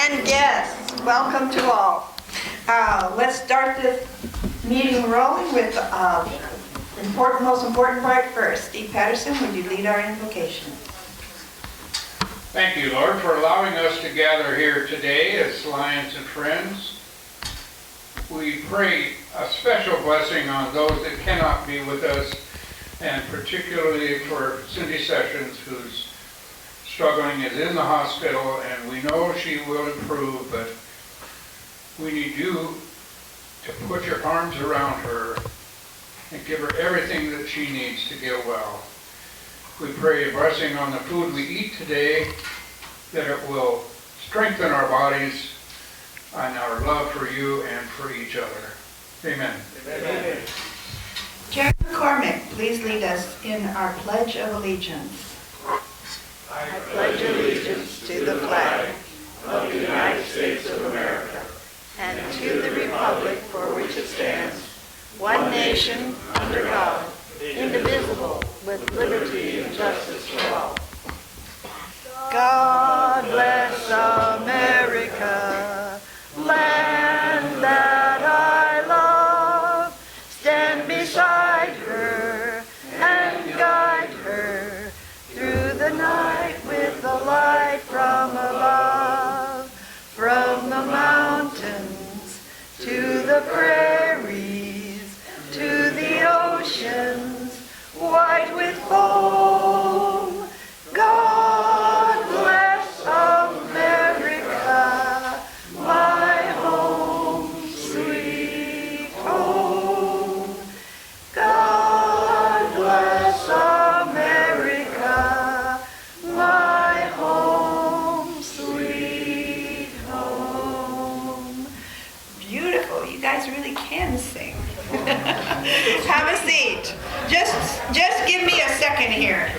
and guests, welcome to all. Let's start this meeting rolling with most important part first. Steve Patterson, would you lead our invocation? Thank you, Lord, for allowing us to gather here today as Lions and friends. We pray a special blessing on those that cannot be with us, and particularly for Cindy Sessions, who's struggling, is in the hospital, and we know she will improve, but we need you to put your arms around her and give her everything that she needs to get well. We pray a blessing on the food we eat today, that it will strengthen our bodies and our love for you and for each other. Amen. Amen. Jerry McCormick, please lead us in our Pledge of Allegiance. I pledge allegiance to the flag of the United States of America and to the republic for which it stands, one nation, under God, indivisible, with liberty and justice for all. God bless America, land that I love. Stand beside her and guide her through the night with the light from above. From the mountains to the prairies, to the oceans, white with foam. God bless America, my home, sweet home. God bless America, my home, sweet home. Beautiful, you guys really can sing. Have a seat. Just give me a second here.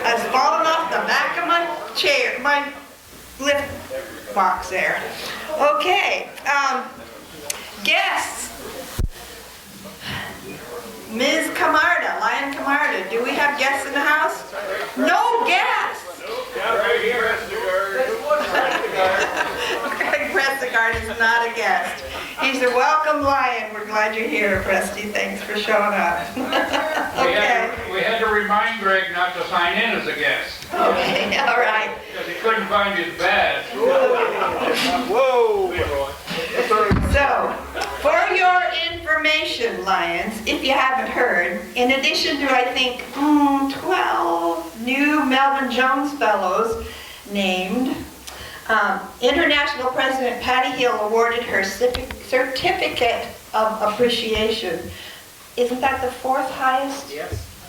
I've fallen off the back of my chair, my lift box there. Okay, guests. Ms. Camarda, Lion Camarda, do we have guests in the house? No guests! Right here, Greg Prestigard is not a guest. He's a welcome lion. We're glad you're here, Presty. Thanks for showing up. Okay. We had to remind Greg not to sign in as a guest. Okay, all right. Because he couldn't find his badge. Whoa! So, for your information, Lions, if you haven't heard, in addition to, I think, 12 new Melvin Jones Fellows named, International President Patty Hill awarded her Certificate of Appreciation. Isn't that the fourth highest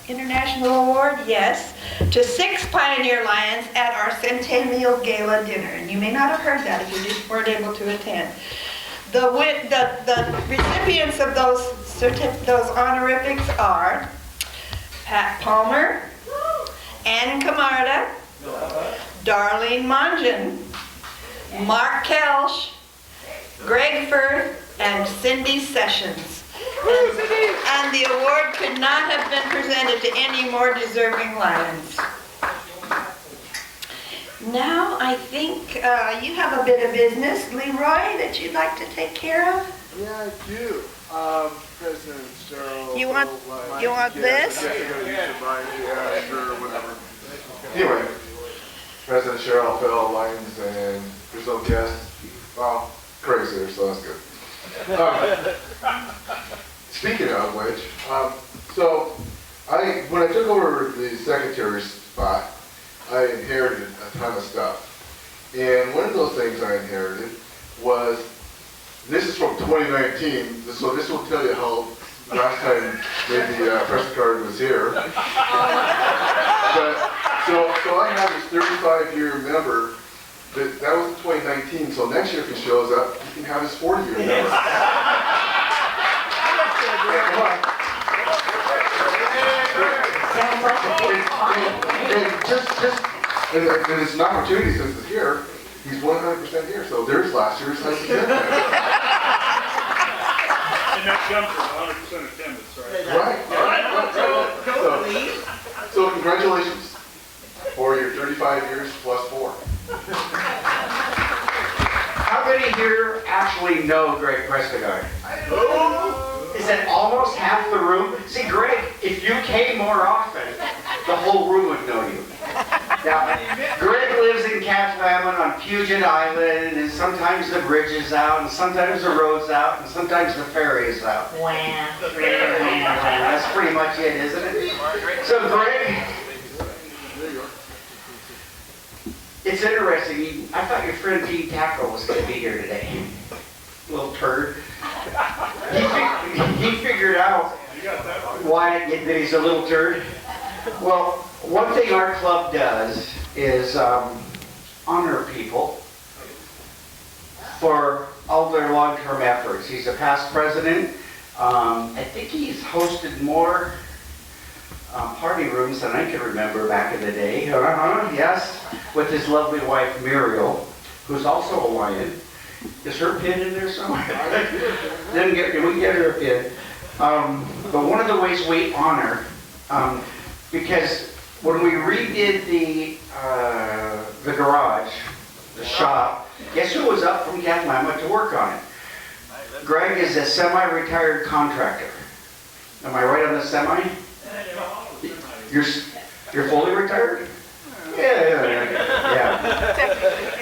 international award? Yes. To 6 Pioneer Lions at our Centennial Gala dinner. And you may not have heard that if you just weren't able to attend. The recipients of those honorifics are Pat Palmer, Ann Camarda, Darlene Mongen, Mark Kelsch, Greg Firth, and Cindy Sessions. And the award could not have been presented to any more deserving Lions. Now I think you have a bit of business, Leroy, that you'd like to take care of. Yeah, I do. President Cheryl. You want this? Yeah, sure, whatever. Anyway, President Cheryl, fellow Lions, and there's no guests. Well, crazy there, so that's good. Speaking of which, when I took over the secretary spot, I inherited a ton of stuff. And one of those things I inherited was, this is from 2019, so this will tell you how last time maybe Prestigard was here. But, so I have this 35-year member, that was in 2019, so next year if he shows up, he can have his 40-year member. And it's an opportunity since it's here. He's 100% here, so there's last year's 100%. And that comes from 100% attendance, right? Right. So congratulations for your 35 35 years plus 4. How many here actually know Greg Prestigard? Is that almost half the room? See, Greg, if you came more often, the whole room would know you. Now, Greg lives in Cathlamet on Puget Island, and sometimes the bridge is out, and sometimes the road's out, and sometimes the ferry is out. That's pretty much it, isn't it? So, Greg, it's interesting. I thought your friend Pete Tackle was going to be here today. Little turd. He figured out why that he's a little turd. Well, one thing our club does is honor people for all their long-term efforts. He's a past president. I think he's hosted more party rooms than I can remember back in the day. Yes, with his lovely wife Muriel, who's also a Lion. Is her pin in there somewhere? Didn't get. We get her a pin. But one of the ways we honor, because when we redid the garage, the shop, guess who was up from Cathlamet to work on it? Greg is a semi-retired contractor. Am I right on the semi? You're fully retired? Yeah.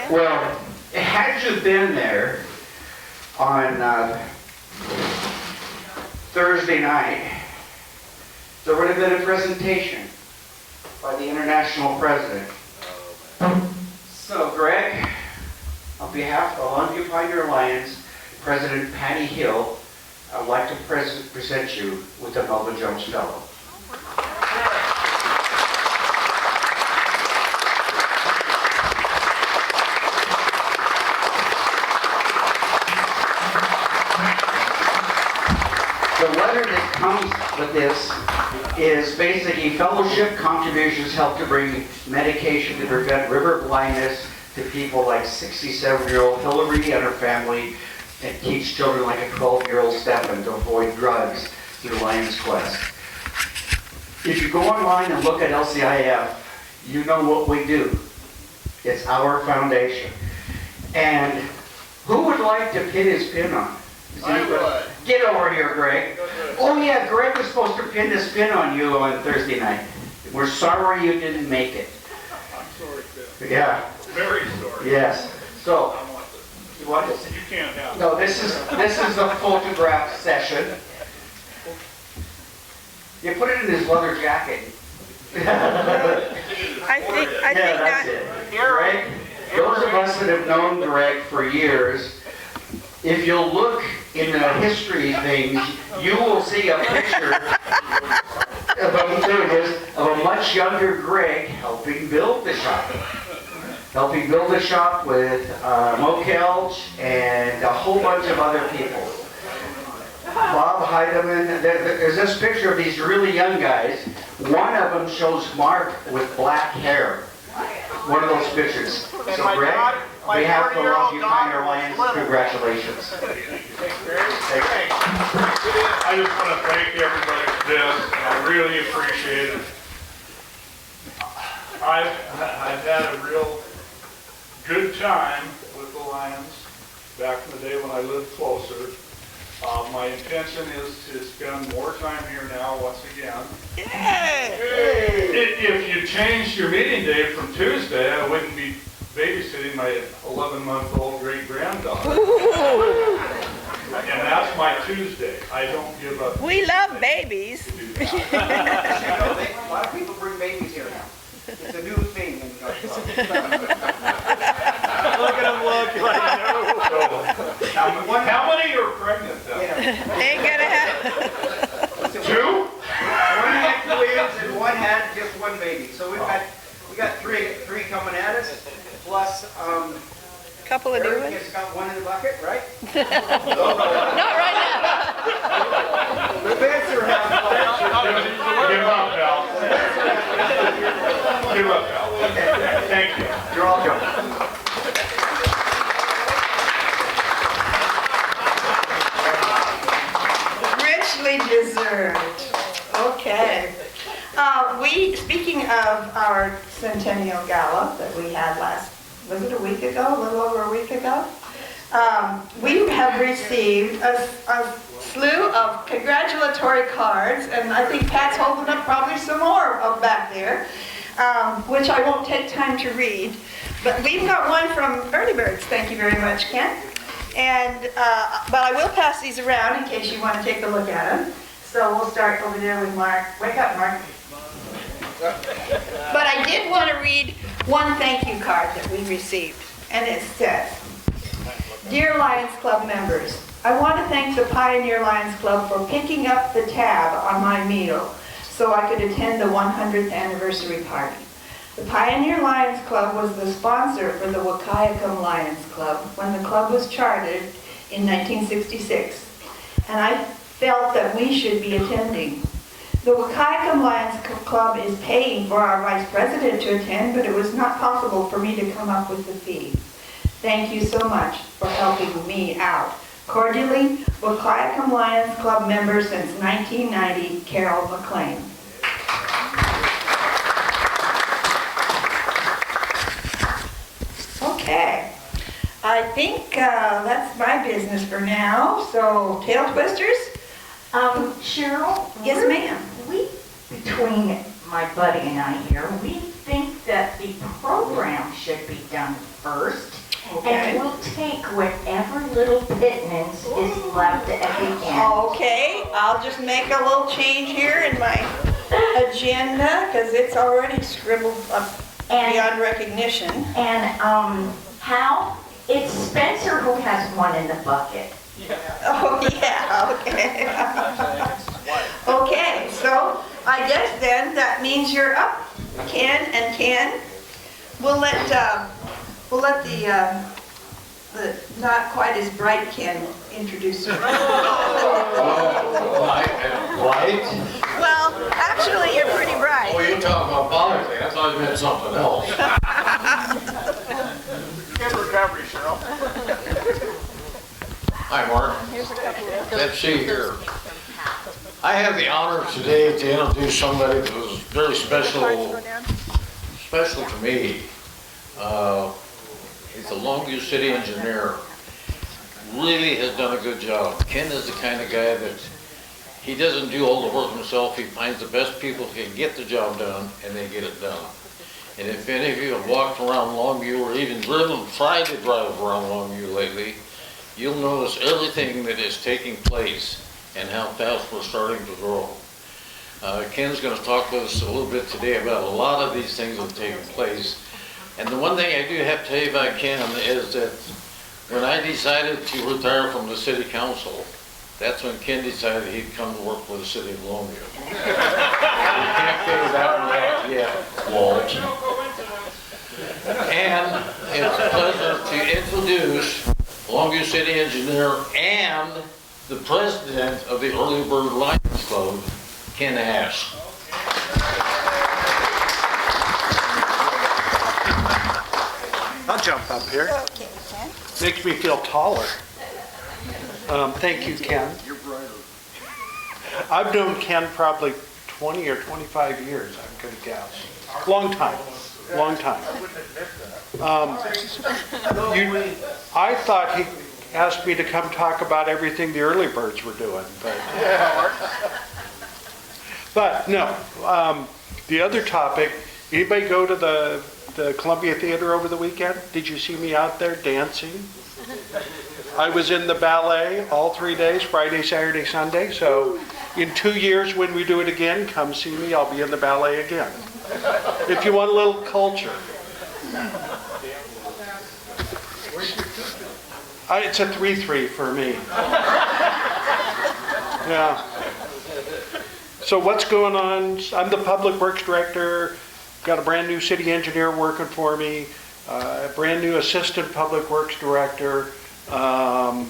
Well, had you been there on Thursday night, there would have been a presentation by the international president. So, Greg, on behalf of the Longview Pioneer Alliance, President Patty Hill, I'd like to present you with the Melvin Jones Fellow. The letter that comes with this is basically fellowship contributions help to bring medication to prevent river blindness to people like 67-year-old Hillary and her family, and teach children like a 12-year-old Stephen to avoid drugs through Lion's Quest. If you go online and look at LCIF, you know what we do. It's our foundation. And who would like to pin his pin on? I would. Get over here, Greg. Oh yeah, Greg was supposed to pin this pin on you on Thursday night. We're sorry you didn't make it. I'm sorry, Phil. Yeah. Very sorry. Yes. So, I want this. you want this? You can't have it. No, this is a photograph session. You put it in his leather jacket. I think Yeah, that's it. Greg, those of us that have known Greg for years, if you'll look in the history things, you will see a picture of a much younger Greg helping build the shop. Helping build the shop with Mo Kelch and a whole bunch of other people. Bob Heidemann, there's this picture of these really young guys. One of them shows Mark with black hair. One of those pictures. So Greg, on behalf of the Longview Pioneer Alliance, congratulations. I just want to thank everybody for this, and I really appreciate it. I've had a real good time with the Lions back in the day when I lived closer. My intention is to spend more time here now once again. If you changed your meeting day from Tuesday, I wouldn't be babysitting my 11-month-old great-granddaughter. And that's my Tuesday. I don't give up. we love babies. A lot of people bring babies here now. It's a new thing in our club. Look at him look like no. How many are pregnant now? Ain't gonna happen. Two? One had twins and one had just one baby. So we got three coming at us. Plus, Couple of new Eric ones. has got one in the bucket, right? Not right now. The beds are half full. Give up, Al. Give up, Al. Thank you. You're welcome. Richly deserved. Okay. Speaking of our Centennial Gala that we had was it a week ago, a little over a week ago? We have received a slew of congratulatory cards, and I think Pat's holding up probably some more up back there, which I won't take time to read. But we've got one from Early Birds, thank you very much, Ken. And, but I will pass these around in case you want to take a look at them. So we'll start over there with Mark. Wake up, Mark. But I did want to read one thank you card that we received, and it says, Dear Lions Club members, I want to thank the Pioneer Lions Club for picking up the tab on my meal so I could attend the 100th anniversary party. The Pioneer Lions Club was the sponsor for the Wahkiakum Lions Club when the club was chartered in 1966, and I felt that we should be attending. The Wahkiakum Lions Club is paying for our vice president to attend, but it was not possible for me to come up with the fee. Thank you so much for helping me out. Cordially, Wahkiakum Lions Club member since 1990, Carol McLean. Okay, I think that's my business for now, so tail twisters? Cheryl? Yes, ma'am. We, between my buddy and I here, we think that the program should be done first. Okay. And we'll take whatever little pittance is left at the end. Okay, I'll just make a little change here in my agenda, because it's already scribbled up beyond recognition. And, Hal, it's Spencer who has one in the bucket. Oh, yeah, okay. Okay, so I guess then that means you're up, Ken and Ken. We'll let the not quite as bright Ken introduce you. Right? Well, actually, you're pretty bright. Oh, you're talking about politics. I thought you meant something else. Good recovery, Cheryl. Hi, Mark. Let's see here. I have the honor today to introduce somebody that was very special to me. He's a Longview city engineer. Really has done a good job. Ken is the kind of guy that he doesn't do all the work himself. He finds the best people who can get the job done, and they get it done. And if any of you have walked around Longview or even tried to drive around Longview lately, you'll notice everything that is taking place and how fast we're starting to grow. Ken's going to talk with us a little bit today about a lot of these things that are taking place. And the one thing I do have to tell you about Ken is that when I decided to retire from the city council, that's when Ken decided he'd come to work for the city of Longview. You can't figure that one out yet, Walt. And it's a pleasure to introduce Longview city engineer and the president of the Early Bird Lions Club, Ken Ash. I'll jump up here. Okay, Ken. Makes me feel taller. Thank you, Ken. You're brighter. I've known Ken probably 20 or 25 years, I'm going to guess. Long time. I thought he asked me to come talk about everything the Early Birds were doing, but no. The other topic, anybody go to the Columbia Theater over the weekend? Did you see me out there dancing? I was in the ballet all 3 days, Friday, Saturday, Sunday. So in 2 years when we do it again, come see me. I'll be in the ballet again. If you want a little culture. It's a 3-3 for me. Yeah. So what's going on? I'm the Public Works Director. Got a brand new city engineer working for me. A brand new Assistant Public Works Director. And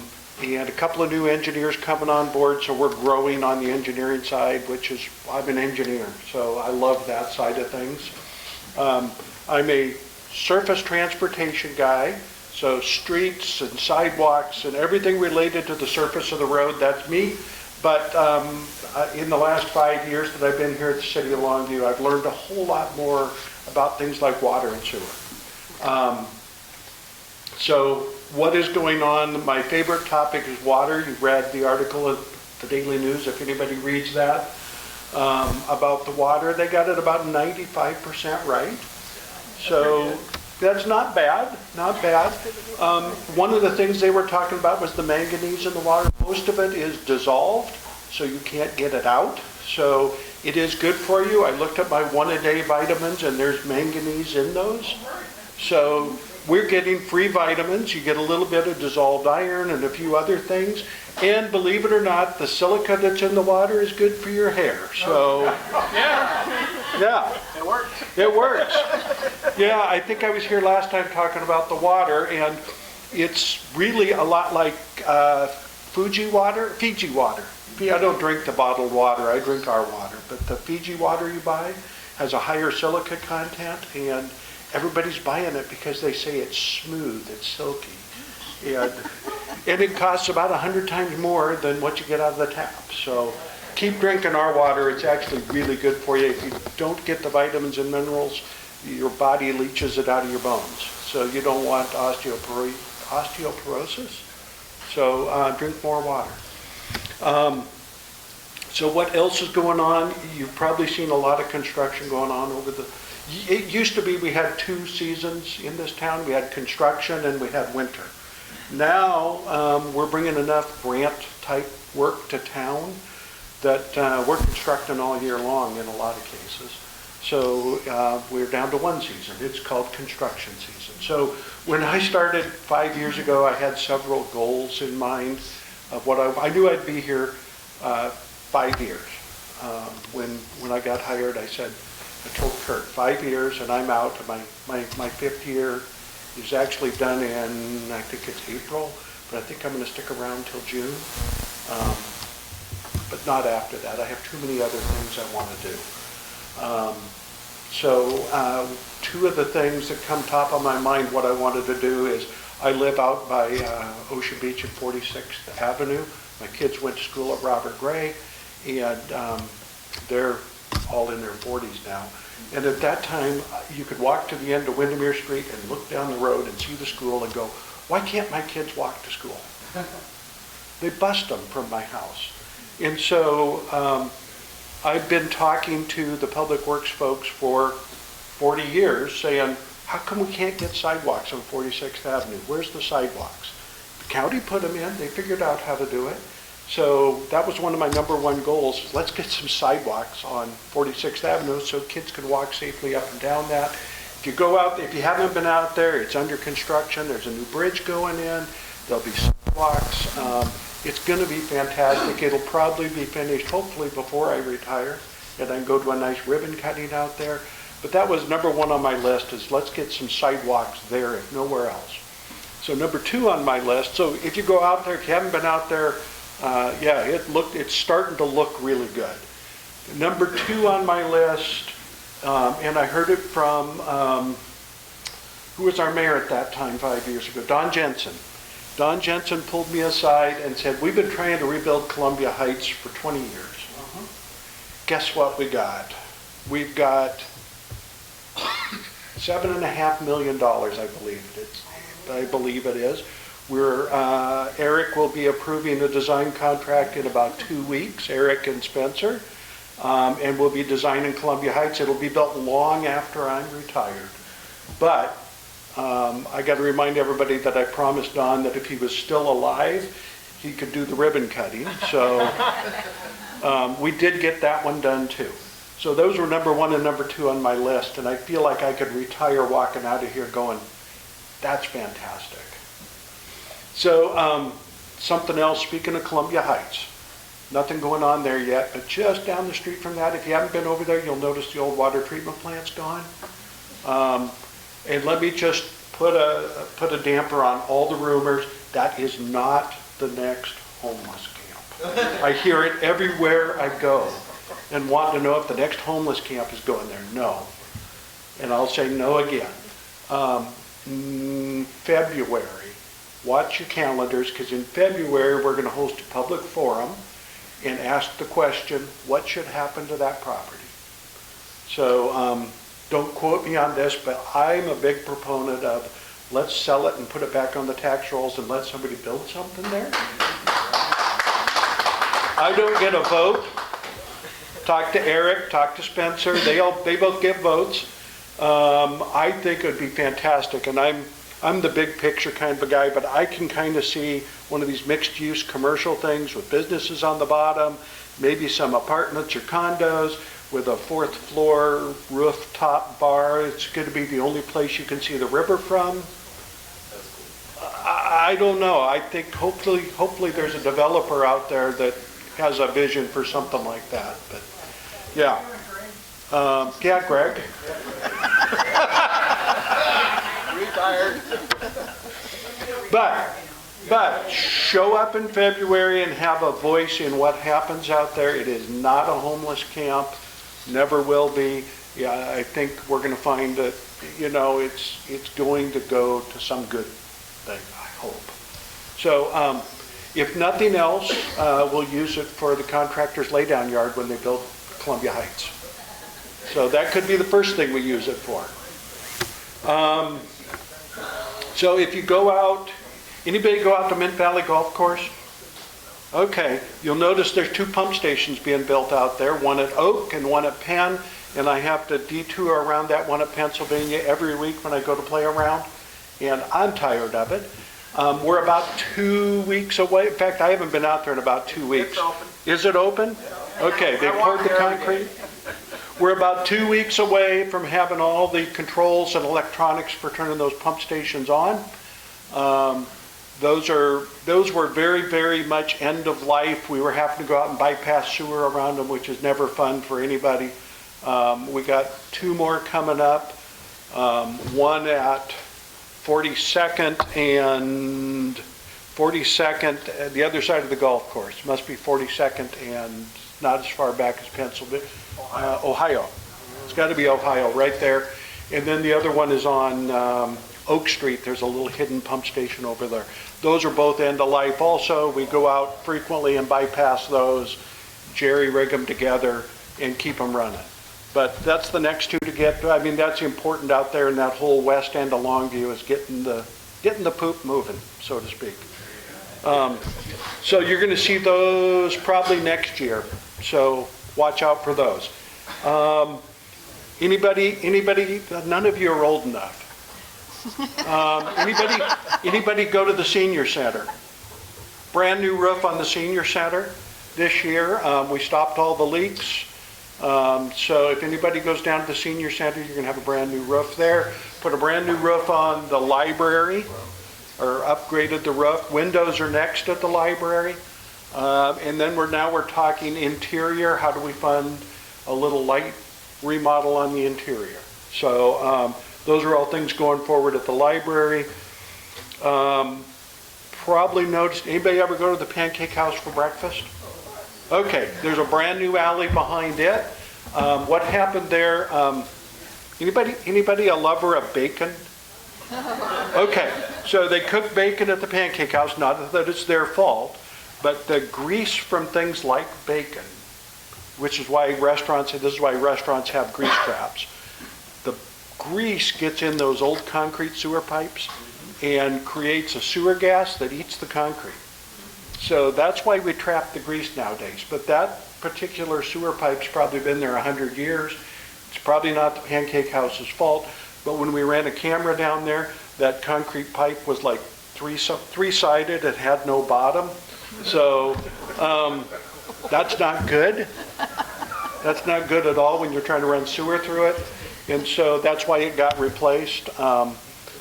a couple of new engineers coming on board, so we're growing on the engineering side, which is, I'm an engineer, so I love that side of things. I'm a surface transportation guy, so streets and sidewalks and everything related to the surface of the road, that's me. But in the last 5 years that I've been here at the city of Longview, I've learned a whole lot more about things like water and sewer. So what is going on? My favorite topic is water. You read the article in the Daily News, if anybody reads that, about the water. They got it about 95% right. So that's not bad, not bad. One of the things they were talking about was the manganese in the water. Most of it is dissolved, so you can't get it out. So it is good for you. I looked at my one-a-day vitamins, and there's manganese in those. So we're getting free vitamins. You get a little bit of dissolved iron and a few other things. And believe it or not, the silica that's in the water is good for your hair. So, yeah. It worked. It works. Yeah, I think I was here last time talking about the water, and it's really a lot like Fiji water. I don't drink the bottled water, I drink our water, but the Fiji water you buy has a higher silica content, and everybody's buying it because they say it's smooth, it's silky. And it costs about 100 times more than what you get out of the tap. So keep drinking our water. It's actually really good for you. If you don't get the vitamins and minerals, your body leaches it out of your bones. So you don't want osteoporosis. So drink more water. So what else is going on? You've probably seen a lot of construction going on it used to be we had 2 seasons in this town. We had construction and we had winter. Now we're bringing enough grant type work to town that we're constructing all year long in a lot of cases. So we're down to 1 season. It's called construction season. So when I started 5 years ago, I had several goals in mind of what I knew I'd be here 5 years. When I got hired, I told Kurt, 5 years and I'm out. My 5th year is actually done in, I think it's April, but I think I'm going to stick around till June. But not after that. I have too many other things I want to do. So 2 of the things that come top of my mind, what I wanted to do is, I live out by Ocean Beach at 46th Avenue. My kids went to school at Robert Gray, and they're all in their 40s now. And at that time, you could walk to the end of Windermere Street and look down the road and see the school and go, why can't my kids walk to school? They bust them from my house. And so I've been talking to the Public Works folks for 40 years saying, how come we can't get sidewalks on 46th Avenue? Where's the sidewalks? The county put them in. They figured out how to do it. So that was one of my #1 goals. Let's get some sidewalks on 46th Avenue so kids can walk safely up and down that. If you go out, if you haven't been out there, it's under construction. There's a new bridge going in. There'll be sidewalks. It's going to be fantastic. It'll probably be finished hopefully before I retire, and I can go to a nice ribbon cutting out there. But that was #1 on my list, is let's get some sidewalks there if nowhere else. So #2 on my list, so if you go out there, if you haven't been out there, it's starting to look really good. #2 on my list, and I heard it from, who was our mayor at that time 5 years ago? Don Jensen. Don Jensen pulled me aside and said, we've been trying to rebuild Columbia Heights for 20 years. Guess what we got? We've got $7.5 million, I believe it is. Eric will be approving the design contract in about 2 weeks, Eric and Spencer, and we'll be designing Columbia Heights. It'll be built long after I'm retired. But I got to remind everybody that I promised Don that if he was still alive, he could do the ribbon cutting. So we did get that one done too. So those were #1 and #2 on my list, and I feel like I could retire walking out of here going, that's fantastic. So something else, speaking of Columbia Heights, nothing going on there yet, but just down the street from that, if you haven't been over there, you'll notice the old water treatment plant's gone. And let me just put a damper on all the rumors. That is not the next homeless camp. I hear it everywhere I go and want to know if the next homeless camp is going there. No. And I'll say no again. February. Watch your calendars, because in February we're going to host a public forum, and ask the question, what should happen to that property? So don't quote me on this, but I'm a big proponent of let's sell it and put it back on the tax rolls and let somebody build something there. I don't get a vote. Talk to Eric, talk to Spencer, they both give votes. I think it would be fantastic, and I'm the big picture kind of a guy, but I can kind of see one of these mixed use commercial things with businesses on the bottom, maybe some apartments or condos with a 4th floor rooftop bar. It's going to be the only place you can see the river from. I don't know. I think hopefully there's a developer out there that has a vision for something like that. But yeah, yeah, Greg. Retired. But show up in February and have a voice in what happens out there. It is not a homeless camp, never will be. Yeah, I think we're going to find that, it's going to go to some good thing, I hope. So if nothing else, we'll use it for the contractor's laydown yard when they build Columbia Heights. So that could be the first thing we use it for. So if you go out, anybody go out to Mint Valley Golf Course? Okay, you'll notice there's 2 pump stations being built out there, one at Oak and one at Penn, and I have to detour around that one at Pennsylvania every week when I go to play around, and I'm tired of it. We're about 2 weeks away. In fact, I haven't been out there in about 2 weeks. It's open. Is it open? Okay, they poured the concrete. We're about 2 weeks away from having all the controls and electronics for turning those pump stations on. Those were very, very much end of life. We were having to go out and bypass sewer around them, which is never fun for anybody. We got 2 more coming up. One at 42nd and 42nd, the other side of the golf course. Must be 42nd and not as far back as Pennsylvania. Ohio. It's got to be Ohio right there. And then the other one is on Oak Street. There's a little hidden pump station over there. Those are both end of life also. We go out frequently and bypass those, jerry rig them together and keep them running. But that's the next 2 to get. I mean, that's important out there in that whole west end of Longview is getting the poop moving, so to speak. So you're going to see those probably next year. So watch out for those. Anybody, none of you are old enough. Anybody go to the senior center? Brand new roof on the senior center this year. We stopped all the leaks. So if anybody goes down to the senior center, you're going to have a brand new roof there. Put a brand new roof on the library, or upgraded the roof. Windows are next at the library. And then we're talking interior. How do we fund a little light remodel on the interior? So those are all things going forward at the library. Probably noticed, anybody ever go to the Pancake House for breakfast? Okay, there's a brand new alley behind it. What happened there? Anybody a lover of bacon? Okay, so they cook bacon at the Pancake House, not that it's their fault, but the grease from things like bacon, which is why restaurants have grease traps. The grease gets in those old concrete sewer pipes and creates a sewer gas that eats the concrete. So that's why we trap the grease nowadays. But that particular sewer pipe's probably been there 100 years. It's probably not the Pancake House's fault, but when we ran a camera down there, that concrete pipe was like three-sided. It had no bottom. So that's not good. That's not good at all when you're trying to run sewer through it. And so that's why it got replaced.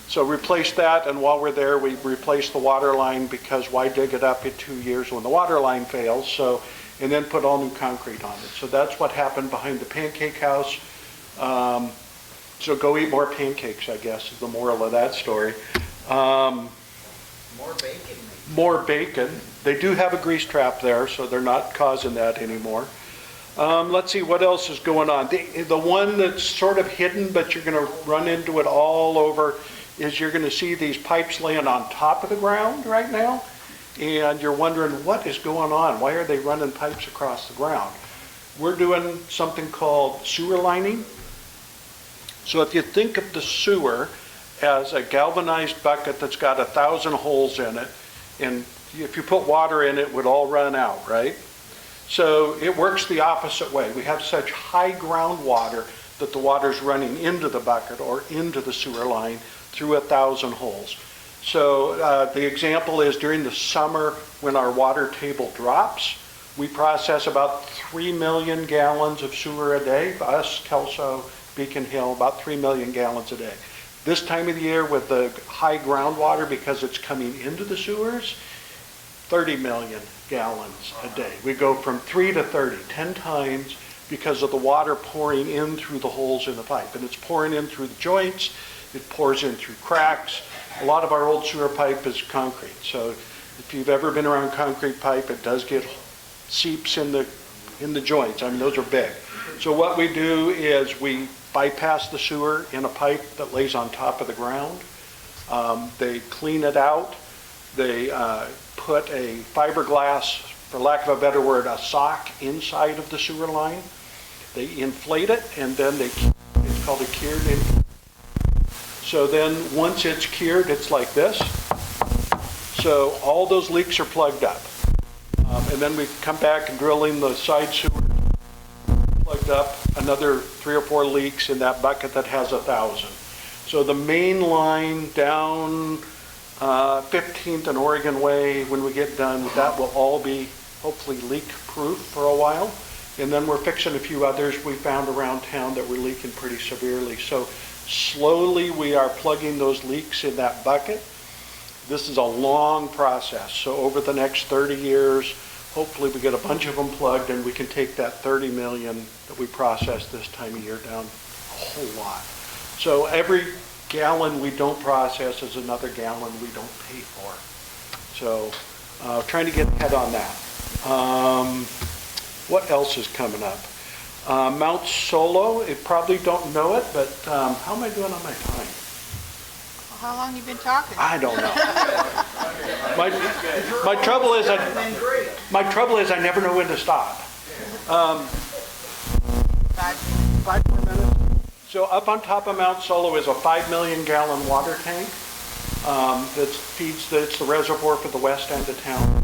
So replace that, and while we're there, we replace the water line, because why dig it up in 2 years when the water line fails? So, and then put all new concrete on it. So that's what happened behind the Pancake House. So go eat more pancakes, I guess, is the moral of that story. More bacon. More bacon. They do have a grease trap there, so they're not causing that anymore. Let's see what else is going on. The one that's sort of hidden, but you're going to run into it all over, is you're going to see these pipes laying on top of the ground right now. and you're wondering what is going on? Why are they running pipes across the ground? We're doing something called sewer lining. So if you think of the sewer as a galvanized bucket that's got 1,000 holes in it, and if you put water in it, it would all run out, right? So it works the opposite way. We have such high groundwater that the water's running into the bucket or into the sewer line through 1,000 holes. So the example is during the summer when our water table drops, we process about 3 million gallons of sewer a day. Us, Kelso, Beacon Hill, about 3 million gallons a day. This time of the year with the high groundwater, because it's coming into the sewers, 30 million gallons a day. We go from 3 to 30, 10 times because of the water pouring in through the holes in the pipe. And it's pouring in through the joints, it pours in through cracks. A lot of our old sewer pipe is concrete. So if you've ever been around concrete pipe, it does get seeps in the joints. I mean, those are big. So what we do is we bypass the sewer in a pipe that lays on top of the ground. They clean it out. They put a fiberglass, for lack of a better word, a sock inside of the sewer line. They inflate it, and then it's called a cured in. So then once it's cured, it's like this. So all those leaks are plugged up. And then we come back and drill in the side sewer, plugged up another 3 or 4 leaks in that bucket that has 1,000. So the main line down 15th and Oregon Way, when we get done, that will all be hopefully leak-proof for a while. And then we're fixing a few others we found around town that were leaking pretty severely. So slowly we are plugging those leaks in that bucket. This is a long process. So over the next 30 years, hopefully we get a bunch of them plugged and we can take that 30 million that we process this time of year down a whole lot. So every gallon we don't process is another gallon we don't pay for. So trying to get ahead on that. What else is coming up? Mount Solo, you probably don't know it, but how am I doing on my time? How long you been talking? I don't know. My trouble is I never know when to stop. 5 more minutes. So up on top of Mount Solo is a 5 million gallon water tank that feeds it's the reservoir for the west end of town.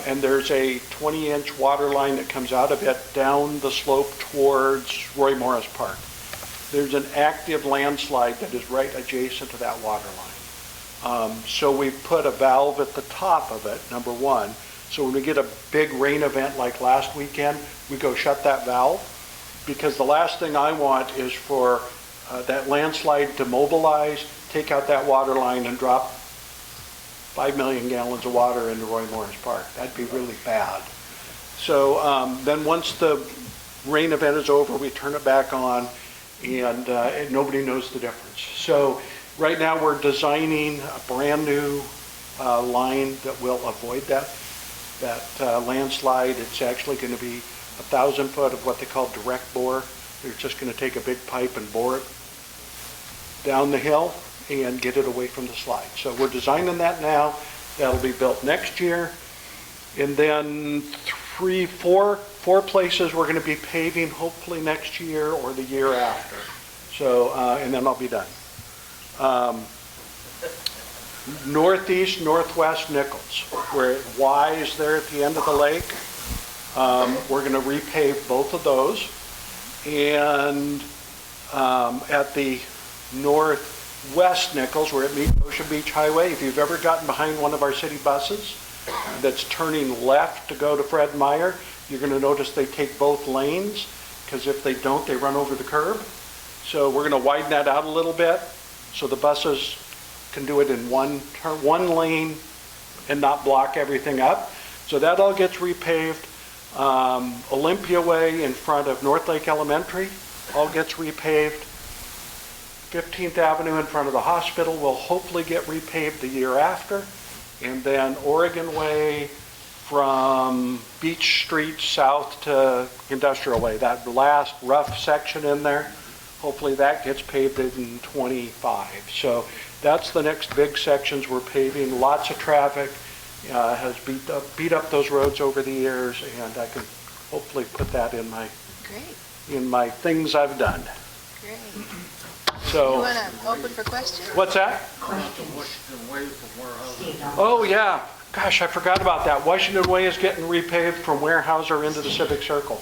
And there's a 20-inch water line that comes out of it down the slope towards Roy Morris Park. There's an active landslide that is right adjacent to that water line. So we put a valve at the top of it, number one. So when we get a big rain event like last weekend, we go shut that valve, because the last thing I want is for that landslide to mobilize, take out that water line and drop 5 million gallons of water into Roy Morris Park. That'd be really bad. So then once the rain event is over, we turn it back on, and nobody knows the difference. So right now we're designing a brand new line that will avoid that landslide. It's actually going to be 1,000 foot of what they call direct bore. They're just going to take a big pipe and bore it down the hill and get it away from the slide. So we're designing that now. That'll be built next year. And then 4 places we're going to be paving hopefully next year or the year after. So, and then I'll be done. Northeast, northwest Nichols, where it Y's there at the end of the lake. We're going to repave both of those. And at the northwest Nichols, where it meets Ocean Beach Highway, if you've ever gotten behind one of our city buses that's turning left to go to Fred Meyer, you're going to notice they take both lanes, because if they don't, they run over the curb. So we're going to widen that out a little bit so the buses can do it in one lane and not block everything up. So that all gets repaved. Olympia Way in front of North Lake Elementary all gets repaved. 15th Avenue in front of the hospital will hopefully get repaved the year after. And then Oregon Way from Beach Street south to Industrial Way, that last rough section in there, hopefully that gets paved in 25. So that's the next big sections we're paving. Lots of traffic. has beat up those roads over the years, and I can hopefully put that in my things I've done. Great. You So, want to open for questions? what's that? Oh, yeah. Gosh, I forgot about that. Washington Way is getting repaved from Weyerhaeuser into the Civic Circle.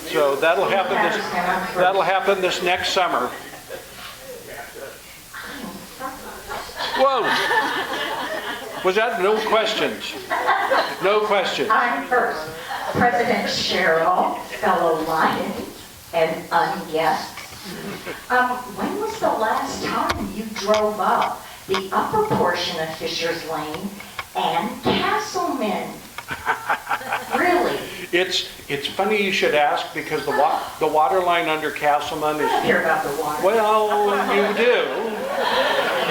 So that'll happen this next summer. Whoa! Was that no questions? No questions. I'm first. President Cheryl, fellow Lions, and unguests. When was the last time you drove up the upper portion of Fisher's Lane and Castleman? Really? It's funny you should ask, because the water line under Castleman I don't is, care about the water. well, you do.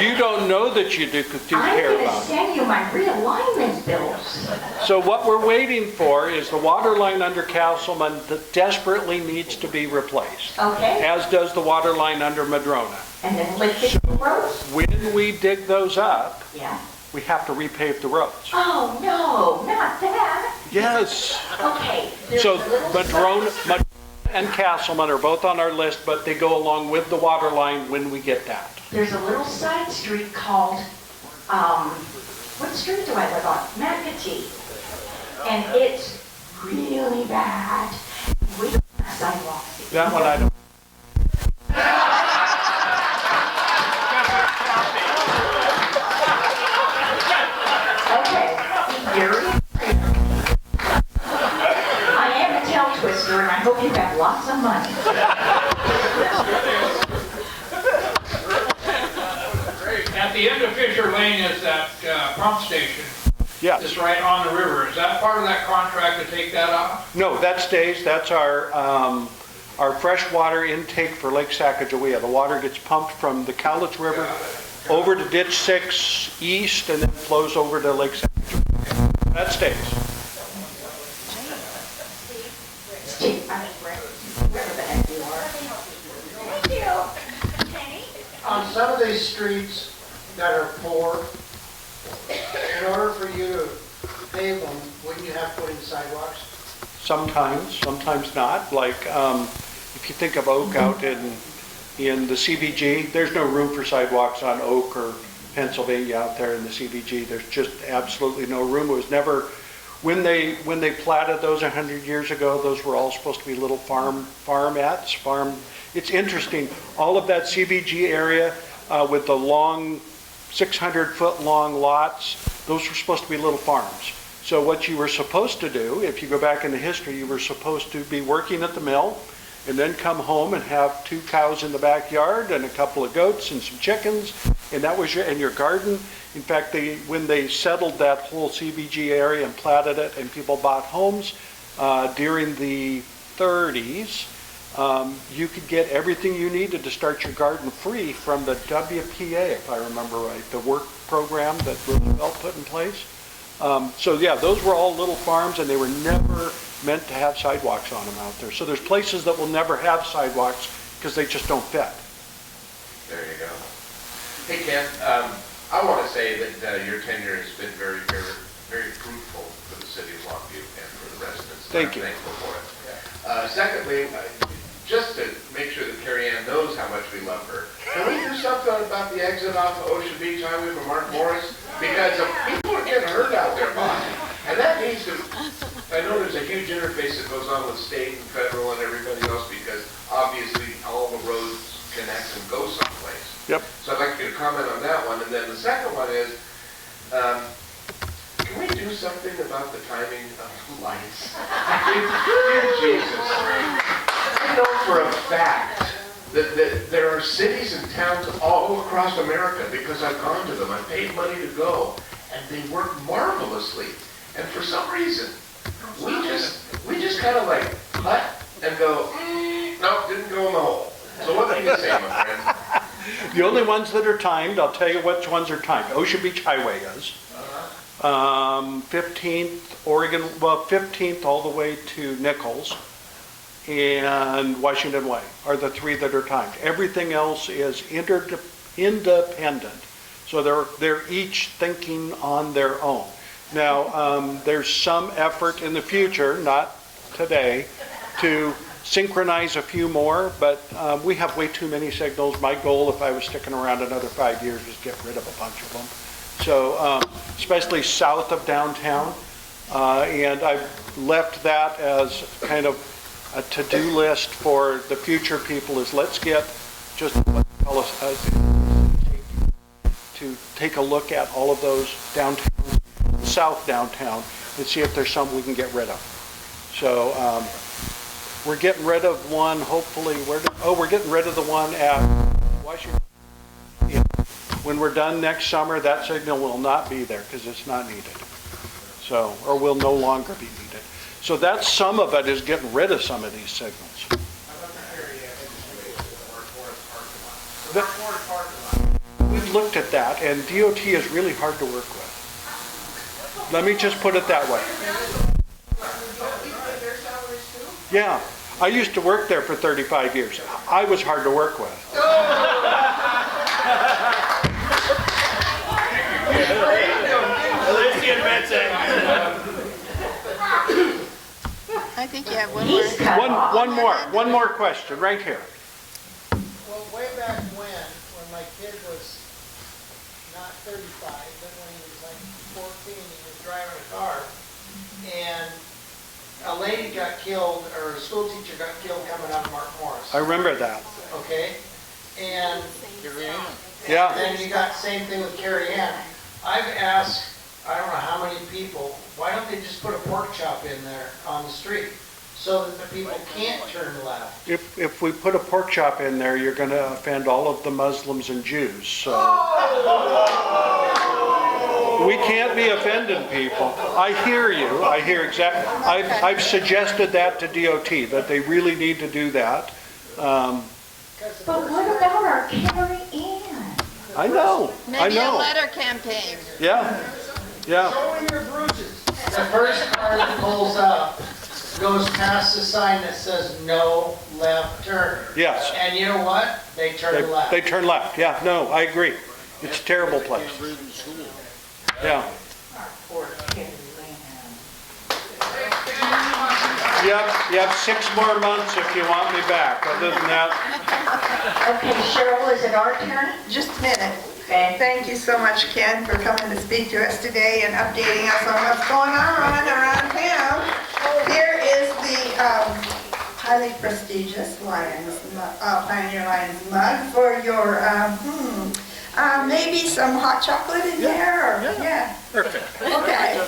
You don't know that you do care I'm going to about it. send you my realignment bills. So what we're waiting for is the water line under Castleman that desperately needs to be replaced, Okay? as does the water line under Madrona. And then lift it roads? When we dig those up, Yeah. we have to repave the roads. Oh, no, not that. Yes. Okay. there's So a little Madrona and Castleman are both on our list, but they go along with the water line when we get that. There's a little side street called, what street do I live on? McAtee. And it's really bad. We don't have sidewalks. That one I don't. Okay, you're I am a tail twister, and I hope you have lots of money. At the end of Fisher Lane is that pump station. Yes. It's right on the river. Is that part of that contract to take that off? No, that stays. That's our freshwater intake for Lake Sacagawea. The water gets pumped from the Cowlitz River over to Ditch 6 east and then flows over to Lake Sacagawea. That stays. Steve, wherever the heck you are. Thank you. On some of these streets that are poor, in order for you to pave them, wouldn't you have to put in sidewalks? Sometimes, sometimes not. Like if you think of Oak out in the CBG, there's no room for sidewalks on Oak or Pennsylvania out there in the CBG. There's just absolutely no room. It was never, when they platted those 100 years ago, those were all supposed to be little farmettes. It's interesting, all of that CBG area with the long 600-foot long lots, those were supposed to be little farms. So what you were supposed to do, if you go back into history, you were supposed to be working at the mill and then come home and have 2 cows in the backyard and a couple of goats and some chickens, and that was your garden. In fact, when they settled that whole CBG area and platted it and people bought homes during the 30s, you could get everything you needed to start your garden free from the WPA, if I remember right, the work program that Roosevelt put in place. So yeah, those were all little farms, and they were never meant to have sidewalks on them out there. So there's places that will never have sidewalks because they just don't fit. There you go. Hey Ken, I want to say that your tenure has been very, very, very fruitful for the city of Longview and for the residents. Thank you. I'm thankful for it. Secondly, just to make sure that Carrie Ann knows how much we love her, can we do something about the exit off of Ocean Beach Highway for Mark Morris? Because people are getting hurt out there, Bob. And that needs to, I know there's a huge interface that goes on with state and federal and everybody else because obviously all the roads connect and go someplace. Yep. So I'd like you to comment on that one. And then the second one is, can we do something about the timing of the lights? Dear Jesus. I know for a fact that there are cities and towns all across America, because I've gone to them, I've paid money to go, and they work marvelously. And for some reason, we just kind of like cut and go, nope, didn't go in the hole. So what can you say, my friend? The only ones that are timed, I'll tell you which ones are timed. Ocean Beach Highway is. 15th, Oregon, well, 15th all the way to Nichols, and Washington Way are the 3 that are timed. Everything else is independent. So they're each thinking on their own. Now, there's some effort in the future, not today, to synchronize a few more, but we have way too many signals. My goal, if I was sticking around another 5 years, was get rid of a bunch of them. So, especially south of downtown, and I've left that as kind of a to-do list for the future people is let's get just what they call to take a look at all of those downtown, south downtown, and see if there's some we can get rid of. So we're getting rid of one, hopefully, we're getting rid of the one at Washington. Yeah. When we're done next summer, that signal will not be there because it's not needed. So, or will no longer be needed. So that's some of it is getting rid of some of these signals. We've looked at that, and DOT is really hard to work with. Let me just put it that way. Yeah, I used to work there for 35 years. I was hard to work with. I think you have one more. One more question, right here. Well, way back when my kid was not 35, but when he was like 14, he was driving a car, and a lady got killed, or a school teacher got killed coming out of Mark Morris. I remember that. Okay? And Yeah. then you got same thing with Carrie Ann. I've asked, I don't know how many people, why don't they just put a pork chop in there on the street so that the people can't turn left? If we put a pork chop in there, you're going to offend all of the Muslims and Jews. So we can't be offending people. I hear you. I hear exactly. I've suggested that to DOT, that they really need to do that. But what about our Carrie Ann? I know. Maybe a letter campaign. Yeah. Yeah. Show me your bruises. The first car that pulls up goes past the sign that says no left turn. Yes. And you know what? They turn left. They turn left. Yeah. No, I agree. It's a terrible place. Yeah. Yep, 6 more months if you want me back. Other than that. Okay, Cheryl, is it our turn? Just a minute. Thank you so much, Ken, for coming to speak to us today and updating us on what's going on around town. Here is the highly prestigious Pioneer Lions mug for your, maybe some hot chocolate in there? Or, yeah. Perfect. Okay.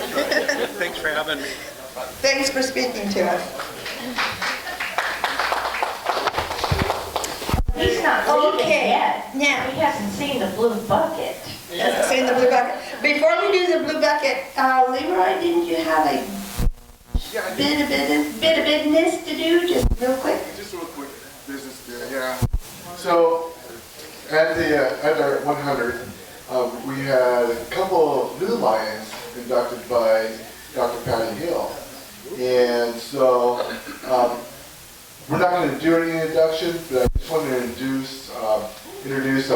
Thanks for having me. Thanks for speaking to us. He's not leaving yet. Now. He hasn't seen the blue bucket. Hasn't seen the blue bucket. Before we do the blue bucket, Leroy, didn't you have a bit of business to do, just real quick? Just real quick, business there, yeah. So, at our 100th, we had a couple of new lions inducted by Dr. Patty Hill. And so, we're not going to do any induction, but I just wanted to introduce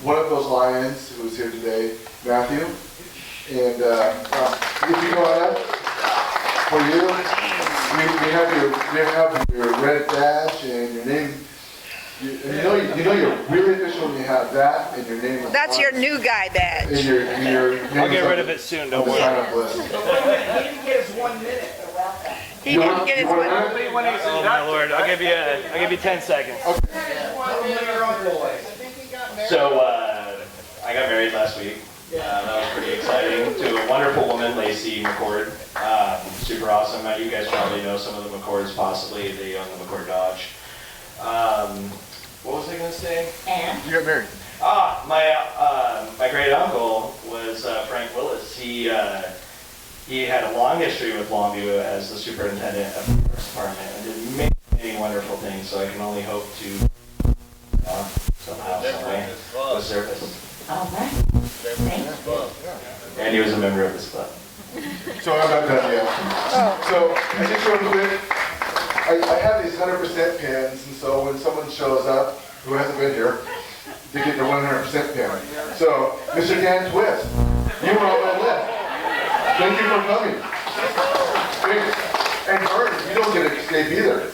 one of those lions who is here today, Matthew. And if you go ahead, for you, we have your red badge and your name. You know you're really official when you have that and your name. That's your new guy badge. And your name. I'll get rid of it soon, don't worry. He didn't get his 1 minute. He didn't get his one. Oh my lord, I'll give you 10 seconds. So I got married last week. That was pretty exciting to a wonderful woman, Lacey McCord. Super awesome. You guys probably know some of the McCords, possibly. They own the McCord Dodge. What was I going to say? And? You got married. My great uncle was Frank Willis. He had a long history with Longview as the superintendent of the Parks Department and did many, many wonderful things. So I can only hope to somehow, some way, with service. All right. Thank you. And he was a member of this club. So I'm not done yet. So I just real quick, I have these 100% pins, and so when someone shows up who hasn't been here, they get their 100% pin. So, Mr. Dan Twist, you were on my list. Thank you for coming. And Vern, you don't get to escape either.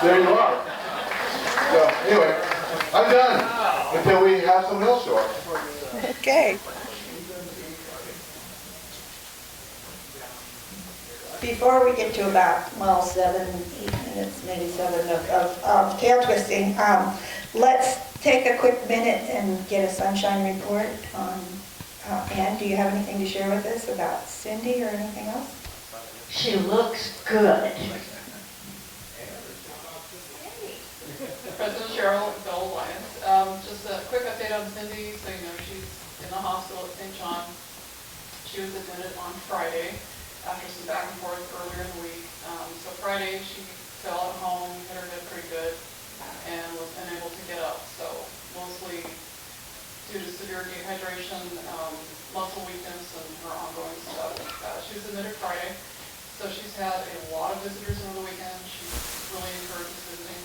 There you are. So, anyway, I'm done until we have someone else show up. Okay. Before we get to about, well, 7, 8 minutes, maybe 7 of tail twisting, let's take a quick minute and get a sunshine report on, Ann, do you have anything to share with us about Cindy or anything else? She looks good. President Cheryl, fellow Alliance. Just a quick update on Cindy, so you know she's in the hospital at St. John. She was admitted on Friday after some back and forth earlier in the week. So Friday she fell at home, hit her head pretty good, and was unable to get up. So mostly due to severe dehydration, muscle weakness, and her ongoing stuff. She was admitted Friday, so she's had a lot of visitors over the weekend. She's really encouraged visiting.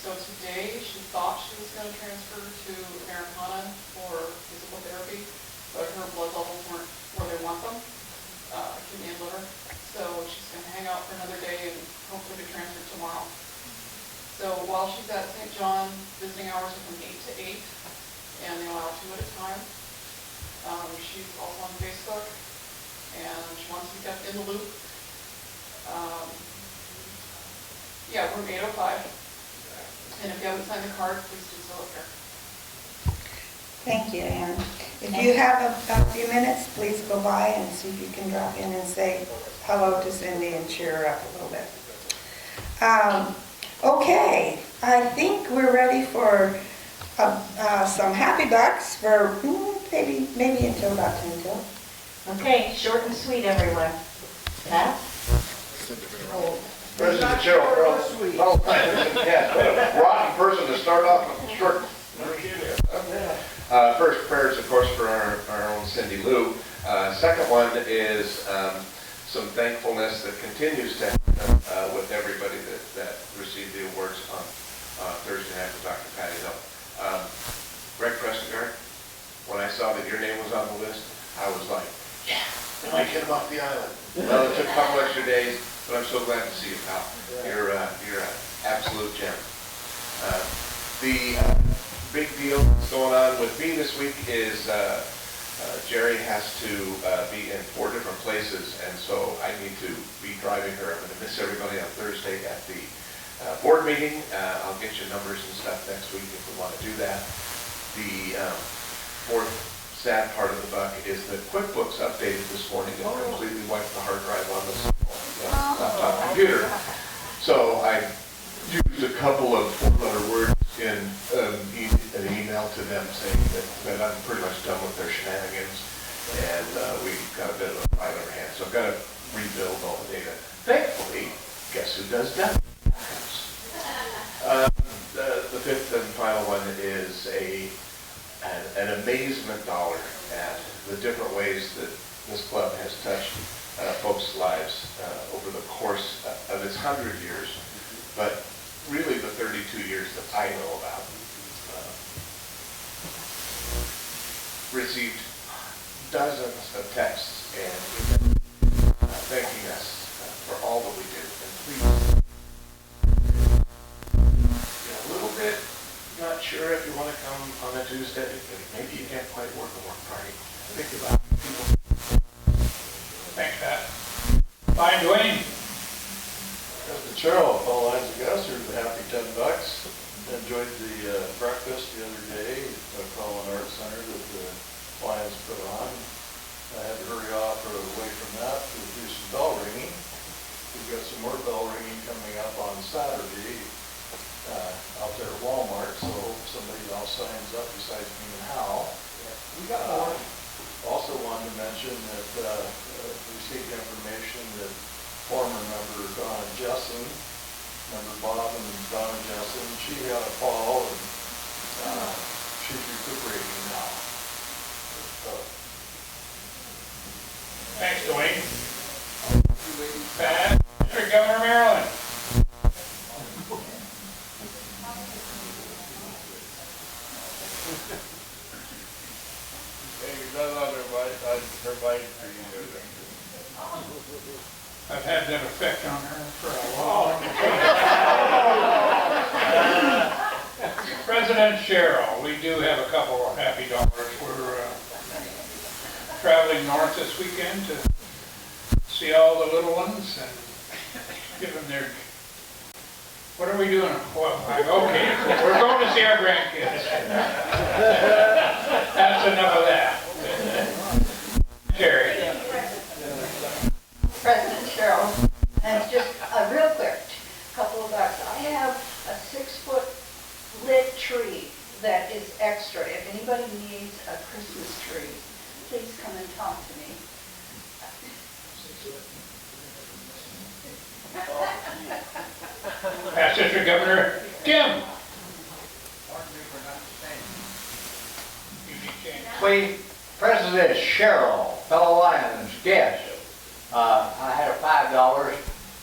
So today she thought she was going to transfer to Americana for physical therapy, but her blood levels weren't where they want them, kidney and liver. So she's going to hang out for another day and hopefully be transferred tomorrow. So while she's at St. John, visiting hours are from 8 to 8, and they allow 2 at a time. She's also on Facebook, and she wants to be kept in the loop. Yeah, room 805. And if you haven't signed the card, please do so up here. Thank you, Ann. If you have a few minutes, please go by and see if you can drop in and say hello to Cindy and cheer her up a little bit. Okay, I think we're ready for some happy bucks for maybe until about 10 till. Okay, short and sweet, everyone. Pat? President Cheryl. Yeah, rotten person to start off short. First, prayers, of course, for our own Cindy Lou. Second one is some thankfulness that continues to happen with everybody that received the awards on Thursday night with Dr. Patty Hill. Greg Prestegard, when I saw that your name was on the list, I was like, yeah, we might get him off the island. Well, it took a couple extra days, but I'm so glad to see you, pal. You're an absolute gem. The big deal that's going on with me this week is Jerry has to be in 4 different places, and so I need to be driving her. I'm going to miss everybody on Thursday at the board meeting. I'll get you numbers and stuff next week if we want to do that. The fourth sad part of the buck is that QuickBooks updated this morning and completely wiped the hard drive on the laptop computer. So I used a couple of 4-letter words in an email to them saying that I'm pretty much done with their shenanigans, and we got a bit of a fight on our hands. So I've got to rebuild all the data. Thankfully, guess who does that? The fifth and final one is an amazement dollar at the different ways that this club has touched folks' lives over the course of its 100 years, but really the 32 years that I know about. Received dozens of texts and emails thanking us for all that we do. And please, a little bit not sure if you want to come on a Tuesday. Maybe you can't quite work a work party. Think about people. Thanks, Pat. Bye, Dwayne. President Cheryl, all lines of gas are the happy $10. Enjoyed the breakfast the other day at Collin Arts Center that the Lions put on. I had to hurry off or away from that to do some bell ringing. We've got some more bell ringing coming up on Saturday out there at Walmart, so somebody else signs up besides me and Hal. We got more. Also wanted to mention that we received information that former member Donna Jessen, member Bob and Donna Jessen, she had a fall and she's recuperating now. Thanks, Dwayne. Pat, Mr. Governor Maryland. Hey, I love everybody for you. I've had that effect on her for a long time. President Cheryl, we do have a couple of happy dollars. We're traveling north this weekend to see all the little ones and give them their... What are we doing? Okay, we're going to see our grandkids. That's enough of that. Terry. President Cheryl, and just real quick, couple of bucks. I have a 6-foot lit tree that is extra. If anybody needs a Christmas tree, please come and talk to me. Assistant Governor Tim. Please, President Cheryl, fellow Lions, guests, I had a $5.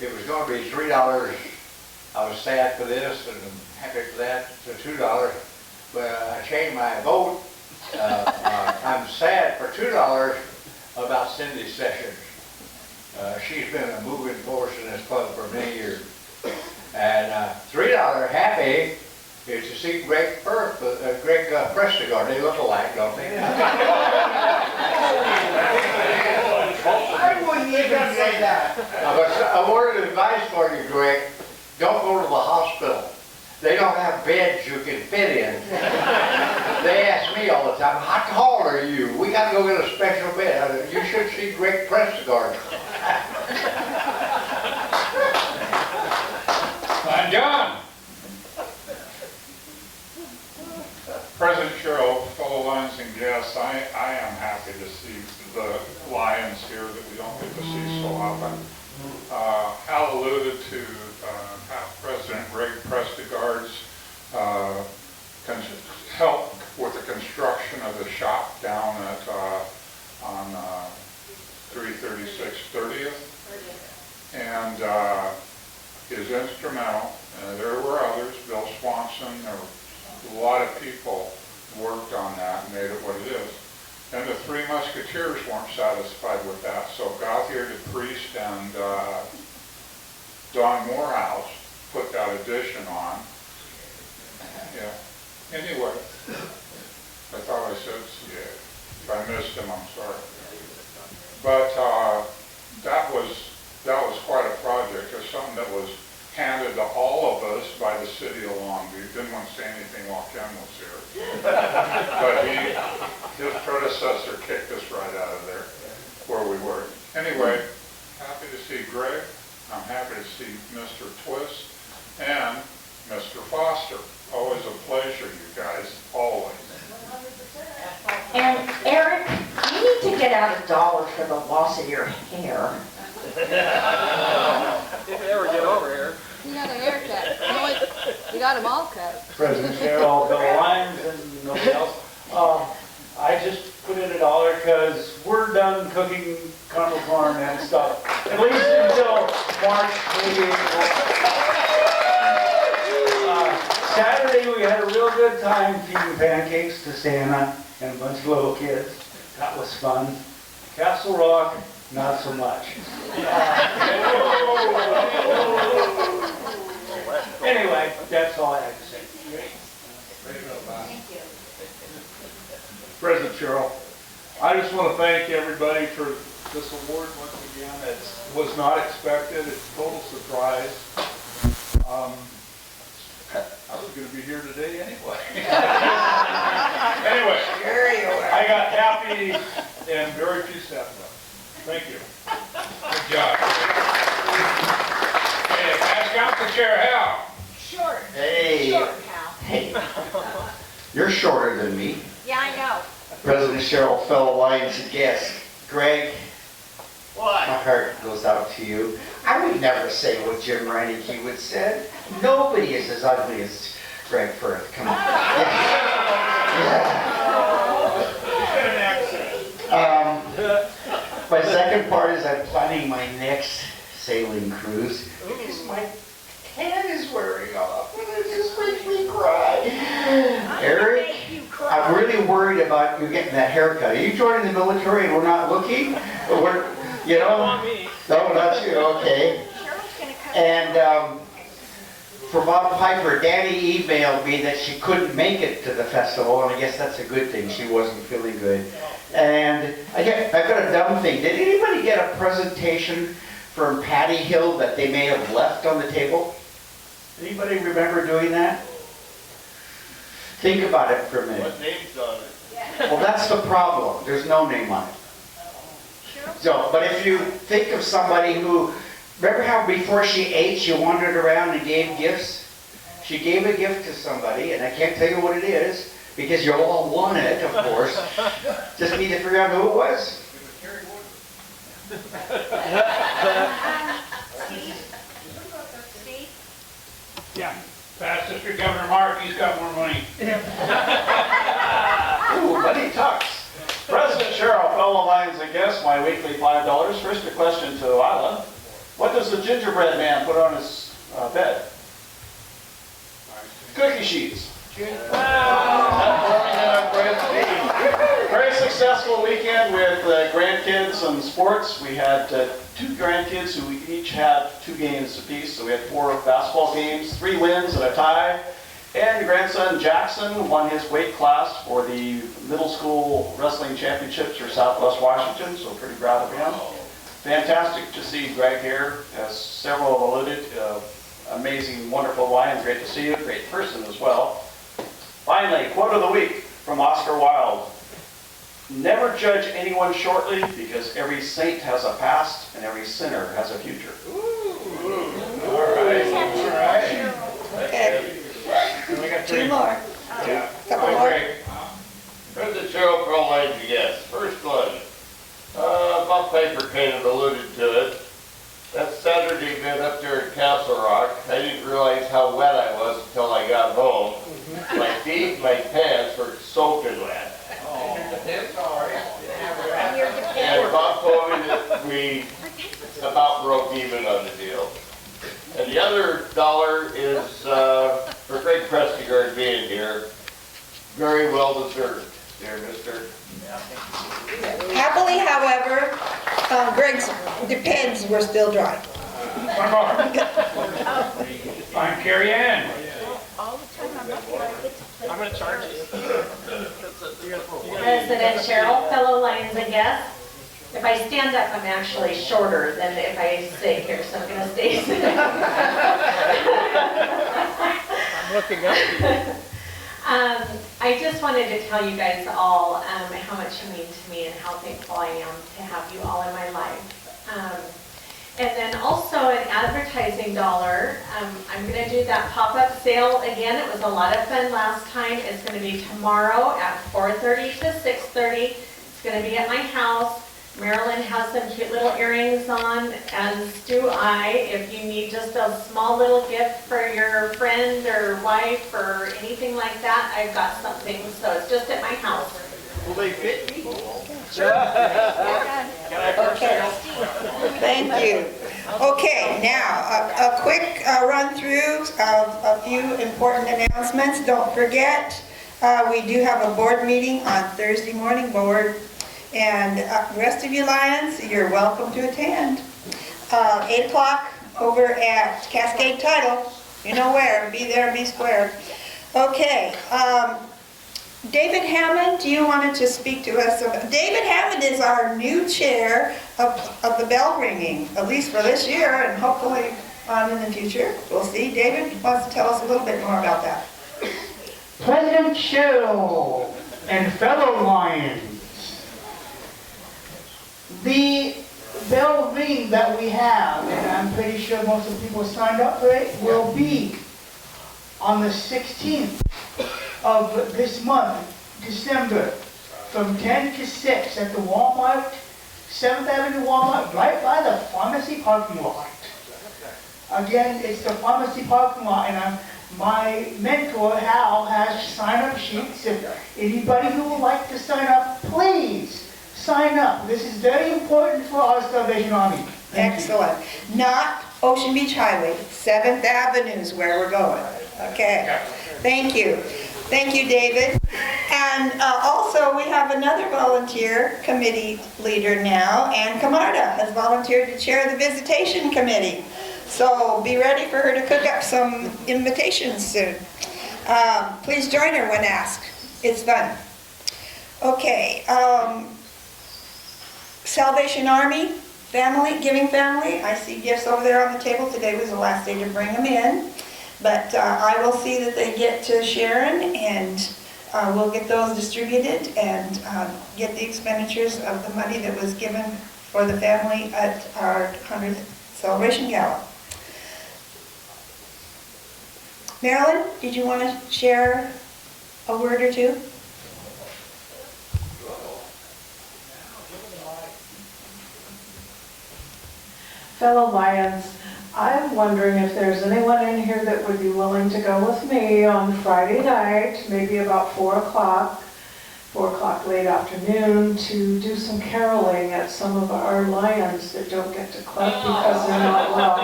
It was going to be $3. I was sad for this and happy for that, to $2. But I changed my vote. I'm sad for $2 about Cindy Sessions. She's been a moving force in this club for many years. And $3 happy is to see Greg Prestigard. They look alike, don't they? I wouldn't even say that. But a word of advice for you, Greg. Don't go to the hospital. They don't have beds you can fit in. They ask me all the time, how tall are you? We got to go get a special bed. You should see Greg Prestigard. John. President Cheryl, fellow Lions and guests, I am happy to see the Lions here that we don't get to see so often. Hal alluded to President Greg Prestigard's help with the construction of the shop down at on 336 30th, and is instrumental. There were others, Bill Swanson, there were a lot of people worked on that and made it what it is. And the Three Musketeers weren't satisfied with that, so Gauthier de Priest and Don Morehouse put that addition on. Yeah. Anyway, I thought I said, yeah, if I missed him, I'm sorry. But that was quite a project. It's something that was handed to all of us by the city of Longview. Didn't want to say anything while Ken was here. But his predecessor kicked us right out of there where we were. Anyway, happy to see Greg. I'm happy to see Mr. Twist and Mr. Foster. Always a pleasure, you guys. Always. And Eric, you need to get out $1 for the loss of your hair. If you ever get over here. You got a haircut. You got them all cut. President Cheryl, Bill Lyons, and nobody else. I just put in $1 because we're done cooking caramel corn and stuff. At least until March, maybe April. Saturday we had a real good time feeding pancakes to Santa and a bunch of little kids. That was fun. Castle Rock, not so much. Anyway, that's all I have to say. Thank you. President Cheryl, I just want to thank everybody for this award once again. It was not expected. It's a total surprise. I was going to be here today anyway. Anyway, I got happy and very few sad about it. Thank you. Good job. Hey, pass out the chair, Hal. Short. Hey. Short, Hal. Hey. You're shorter than me. Yeah, I know. President Cheryl, fellow Lions and guests. Greg, What? my heart goes out to you. I would never say what Jim Reineke would say. Nobody is as ugly as Greg Firth. Come on. My second part is I'm planning my next sailing cruise because my tan is wearing off and it just makes me cry. Eric, I'm really worried about you getting that haircut. Are you joining the military and we're not looking? Or we're, you know? No, not you, okay. And for Bob Piper, Danny emailed me that she couldn't make it to the festival, and I guess that's a good thing. She wasn't feeling good. And I've got a dumb thing. Did anybody get a presentation from Patty Hill that they may have left on the table? Anybody remember doing that? Think about it for a minute. What name's on it? Well, that's the problem. There's no name on it. So, but if you think of somebody who, remember how before she ate, she wandered around and gave gifts? She gave a gift to somebody, and I can't tell you what it is, because you'll all want it, of course. Just need to figure out who it was. Yeah. Pass this to Governor Mark, he's got more money. Ooh, money talks. President Cheryl, fellow Lions and guests, my weekly $5. First a question to Isla. What does the gingerbread man put on his bed? Cookie sheets. Very successful weekend with grandkids and sports. We had 2 grandkids who each had 2 games apiece. So we had 4 basketball games, 3 wins and a tie. And grandson Jackson won his weight class for the middle school wrestling championships for Southwest Washington. So pretty proud of him. Fantastic to see Greg here, as several have alluded. Amazing, wonderful Lions. Great to see you. Great person as well. Finally, quote of the week from Oscar Wilde. Never judge anyone shortly, because every saint has a past and every sinner has a future. All right. Okay. We got 2 more. Couple more. President Cheryl, for all ladies and guests. First one, Bob Piper kind of alluded to it. That Saturday event up there at Castle Rock, I didn't realize how wet I was until I got home. My feet, my pants were soaking wet. And Bob told me that we about broke even on the deal. And the other $1 is for Greg Prestigard being here. Very well deserved, dear mister. Happily, however, Greg's Depends were still dry. One more. I'm Carrie Ann. I'm going to charge you. President Cheryl, fellow Lions and guests, if I stand up, I'm actually shorter than if I stay here, so I'm going to stay sitting. I'm looking up. I just wanted to tell you guys all how much you mean to me and how thankful I am to have you all in my life. And then also an advertising $1. I'm going to do that pop-up sale again. It was a lot of fun last time. It's going to be tomorrow at 4:30 to 6:30. It's going to be at my house. Marilyn has some cute little earrings on, as do I. If you need just a small little gift for your friend or wife or anything like that, I've got something. So it's just at my house. Will they fit me? Sure. Okay. Thank you. Okay, now a quick run through of a few important announcements. Don't forget, we do have a board meeting on Thursday morning, board. And the rest of you Lions, you're welcome to attend. 8 o'clock over at Cascade Title. You know where. Be there, be square. Okay. David Hammond, you wanted to speak to us about... David Hammond is our new chair of the bell ringing, at least for this year, and hopefully on in the future. We'll see. David wants to tell us a little bit more about that. President Cheryl and fellow Lions, the bell ring that we have, and I'm pretty sure most of the people signed up for it, will be on the 16th of this month, December, from 10 to 6 at the Walmart, 7th Avenue Walmart, right by the pharmacy parking lot. Again, it's the pharmacy parking lot, and my mentor, Hal, has sign-up sheets. If anybody who would like to sign up, please sign up. This is very important for our Salvation Army. Excellent. Not Ocean Beach Highway, 7th Avenue is where we're going. Okay. Thank you. Thank you, David. And also, we have another volunteer committee leader now, Ann Camarda has volunteered to chair the visitation committee. So be ready for her to cook up some invitations soon. Please join her when asked. It's fun. Okay, Salvation Army family, giving family. I see gifts over there on the table. Today was the last day to bring them in. But I will see that they get to Sharon, and we'll get those distributed and get the expenditures of the money that was given for the family at our 100th celebration gala. Marilyn, did you want to share a word or two? Fellow Lions, I'm wondering if there's anyone in here that would be willing to go with me on Friday night, maybe about 4 o'clock late afternoon, to do some caroling at some of our Lions that don't get to club because they're not well.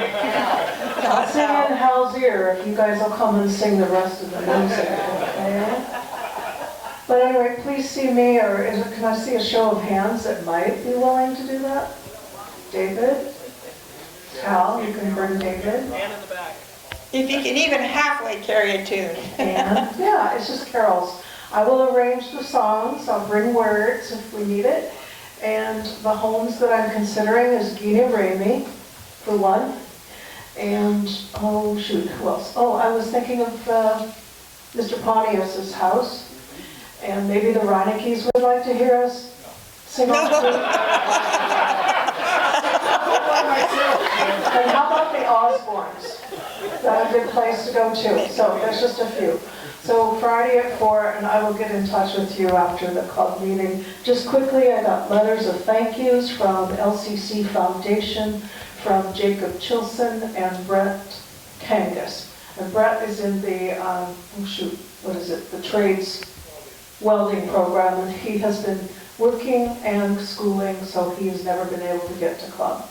I'll sing in Hell's Ear if you guys will come and sing the rest of the music, okay? But anyway, please see me, or can I see a show of hands that might be willing to do that? David? Cal, you can bring David. Man in the back. If you can even halfway carry a tune. And, yeah, it's just carols. I will arrange the songs, I'll bring words if we need it. And the homes that I'm considering is Gina Ramey, for one. And, oh shoot, who else? Oh, I was thinking of Mr. Pontius's house. And maybe the Reinekes would like to hear us sing on the And how about the Osbournes? That's a good place to go too. So there's just a few. So Friday at 4, and I will get in touch with you after the club meeting. Just quickly, I got letters of thank yous from LCC Foundation, from Jacob Chilson and Brett Kangas. And Brett is in the, the trades welding program, and he has been working and schooling, so he has never been able to get to club.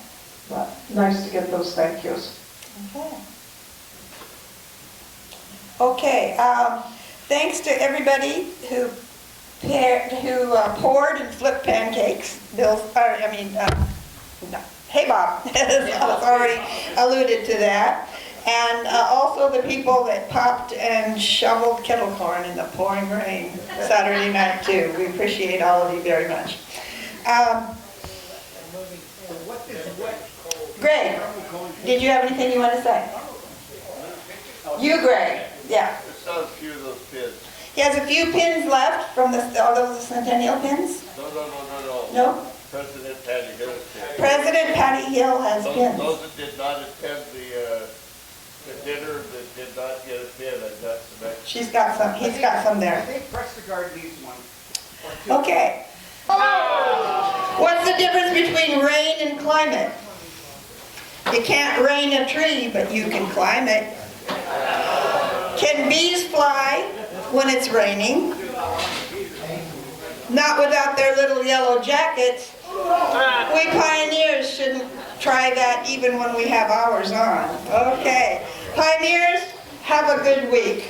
But nice to get those thank yous. Okay, thanks to everybody who poured and flipped pancakes. Hey Bob has already alluded to that. And also the people that popped and shoveled kettle corn in the pouring rain Saturday night too. We appreciate all of you very much. Greg, did you have anything you want to say? You, Greg, yeah. Just on a few of those pins. He has a few pins left from all those centennial pins? No. No? President Patty Hill's pins. President Patty Hill has pins. Those that did not attend the dinner, that did not get a pin, I got some extra. She's got some, he's got some there. I think Press the Guard needs one. Okay. What's the difference between rain and climate? You can't rain a tree, but you can climb it. Can bees fly when it's raining? Not without their little yellow jackets. We pioneers shouldn't try that even when we have ours on. Okay. Pioneers, have a good week.